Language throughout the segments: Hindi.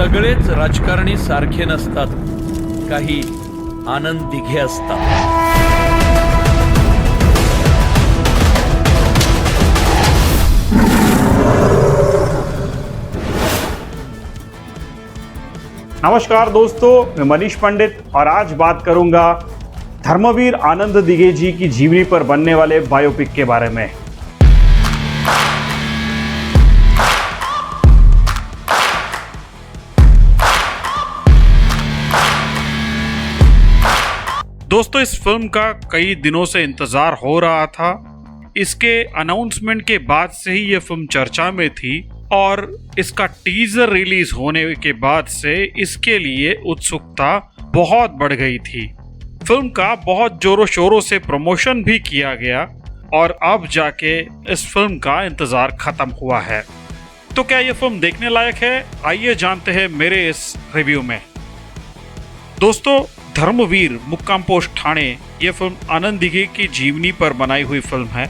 सगळेच राजकारणी सारखे नसतात, काही आनंद दिघे असतात. नमस्कार दोस्तों, मैं मनीष पंडित और आज बात करूंगा धर्मवीर आनंद दिघे जी की जीवनी पर बनने वाले बायोपिक के बारे में। दोस्तों, इस फिल्म का कई दिनों से इंतजार हो रहा था। इसके अनाउंसमेंट के बाद से ही ये फिल्म चर्चा में थी और इसका टीजर रिलीज होने के बाद से इसके लिए उत्सुकता बहुत बढ़ गई थी। फिल्म का बहुत जोरों शोरों से प्रमोशन भी किया गया और अब जाके इस फिल्म का इंतजार खत्म हुआ है। तो क्या ये फिल्म देखने लायक है? आइए जानते हैं मेरे इस रिव्यू में। दोस्तों, धर्मवीर मुक्काम पोस्ट ठाणे ये फिल्म आनंद दिघे की जीवनी पर बनाई हुई फिल्म है।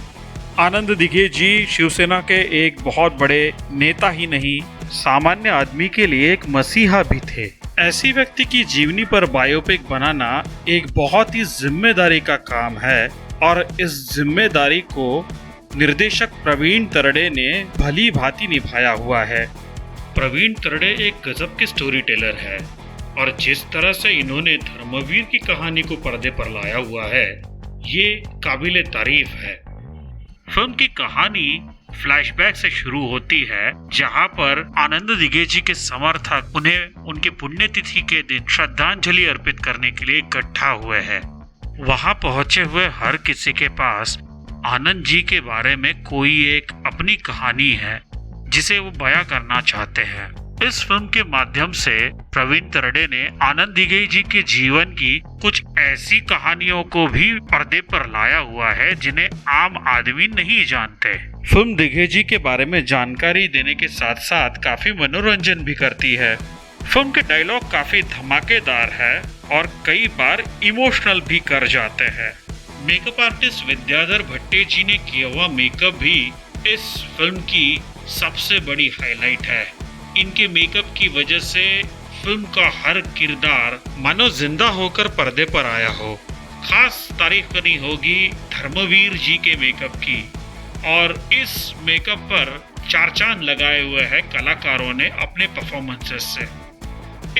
आनंद दिघे जी शिवसेना के एक बहुत बड़े नेता ही नहीं, सामान्य आदमी के लिए एक मसीहा भी थे। ऐसी व्यक्ति की जीवनी पर बायोपिक बनाना एक बहुत ही जिम्मेदारी का काम है और इस जिम्मेदारी को निर्देशक प्रवीण तरड़े ने भली भांति निभाया हुआ है। प्रवीण तरड़े एक गजब के स्टोरी टेलर है और जिस तरह से इन्होंने धर्मवीर की कहानी को पर्दे पर लाया हुआ है, ये काबिले तारीफ है। फिल्म की कहानी फ्लैशबैक से शुरू होती है, जहां पर आनंद दिघे जी के समर्थक उन्हें उनके पुण्यतिथि के दिन श्रद्धांजलि अर्पित करने के लिए इकट्ठा हुए हैं। वहां पहुंचे हुए हर किसी के पास आनंद जी के बारे में कोई एक अपनी कहानी है जिसे वो बयां करना चाहते हैं। इस फिल्म के माध्यम से प्रवीण तरड़े ने आनंद दिघे जी के जीवन की कुछ ऐसी कहानियों को भी पर्दे पर लाया हुआ है जिन्हें आम आदमी नहीं जानते। फिल्म दिघे जी के बारे में जानकारी देने के साथ साथ काफी मनोरंजन भी करती है। फिल्म के डायलॉग काफी धमाकेदार है और कई बार इमोशनल भी कर जाते हैं। मेकअप आर्टिस्ट विद्याधर भट्टे जी ने किया हुआ मेकअप भी इस फिल्म की सबसे बड़ी हाईलाइट है। इनके मेकअप की वजह से फिल्म का हर किरदार मानो जिंदा होकर पर्दे पर आया हो। खास तारीफ करनी होगी धर्मवीर जी के मेकअप की, और इस मेकअप पर चार चांद लगाए हुए हैं कलाकारों ने अपने परफॉर्मेंसेस से।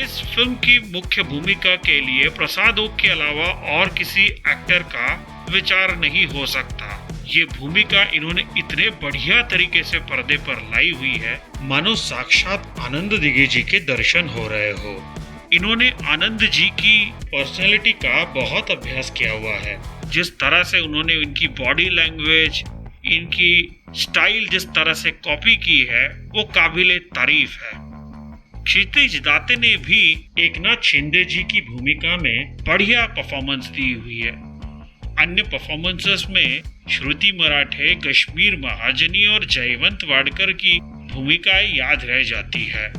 इस फिल्म की मुख्य भूमिका के लिए प्रसाद ओक के अलावा और किसी एक्टर का विचार नहीं हो सकता। ये भूमिका इन्होंने इतने बढ़िया तरीके से पर्दे पर लाई हुई है, मानो साक्षात आनंद दिघे जी के दर्शन हो रहे हो। इन्होंने आनंद जी की पर्सनैलिटी का बहुत अभ्यास किया हुआ है। जिस तरह से उन्होंने इनकी बॉडी लैंग्वेज, इनकी स्टाइल जिस तरह से कॉपी की है, वो काबिले तारीफ है। क्षितिज दाते ने भी एकनाथ शिंदे जी की भूमिका में बढ़िया परफॉर्मेंस दी हुई है। अन्य परफॉर्मेंसेस में श्रुति मराठे, कश्मीर महाजनी और जयवंत वाडकर की भूमिकाएं याद रह जाती है।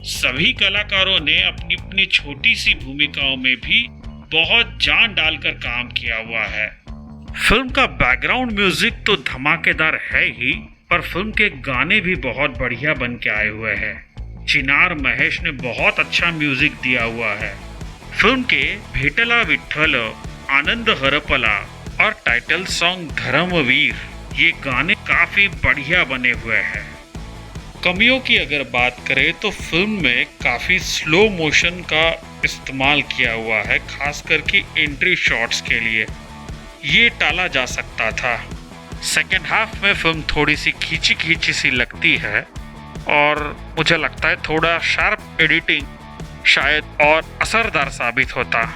सभी कलाकारों ने अपनी अपनी छोटी सी भूमिकाओं में भी बहुत जान डालकर काम किया हुआ है। फिल्म का बैकग्राउंड म्यूजिक तो धमाकेदार है ही, पर फिल्म के गाने भी बहुत बढ़िया बन के आए हुए हैं। चिनार महेश ने बहुत अच्छा म्यूजिक दिया हुआ है। फिल्म के भेटला विठ्ठल, आनंद हरपला और टाइटल सॉन्ग धर्मवीर, ये गाने काफी बढ़िया बने हुए हैं। कमियों की अगर बात करें तो फिल्म में काफी स्लो मोशन का इस्तेमाल किया हुआ है, खास करके एंट्री शॉट्स के लिए। ये टाला जा सकता था। सेकेंड हाफ में फिल्म थोड़ी सी खींची खींची सी लगती है और मुझे लगता है थोड़ा शार्प एडिटिंग शायद और असरदार साबित होता।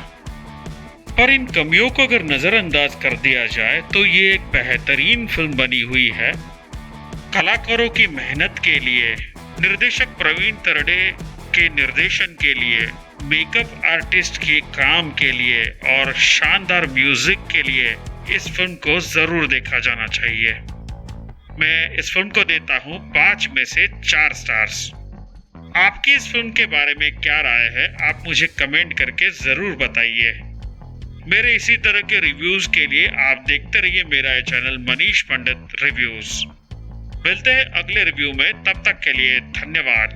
पर इन कमियों को अगर नजरअंदाज कर दिया जाए तो ये एक बेहतरीन फिल्म बनी हुई है। कलाकारों की मेहनत के लिए, निर्देशक प्रवीण तरड़े के निर्देशन के लिए, मेकअप आर्टिस्ट के काम के लिए और शानदार म्यूजिक के लिए इस फिल्म को जरूर देखा जाना चाहिए। मैं इस फिल्म को देता हूँ 5 में से 4 स्टार्स। आपकी इस फिल्म के बारे में क्या राय है, आप मुझे कमेंट करके जरूर बताइए। मेरे इसी तरह के रिव्यूज के लिए आप देखते रहिए मेरा चैनल मनीष पंडित रिव्यूज। मिलते हैं अगले रिव्यू में, तब तक के लिए धन्यवाद।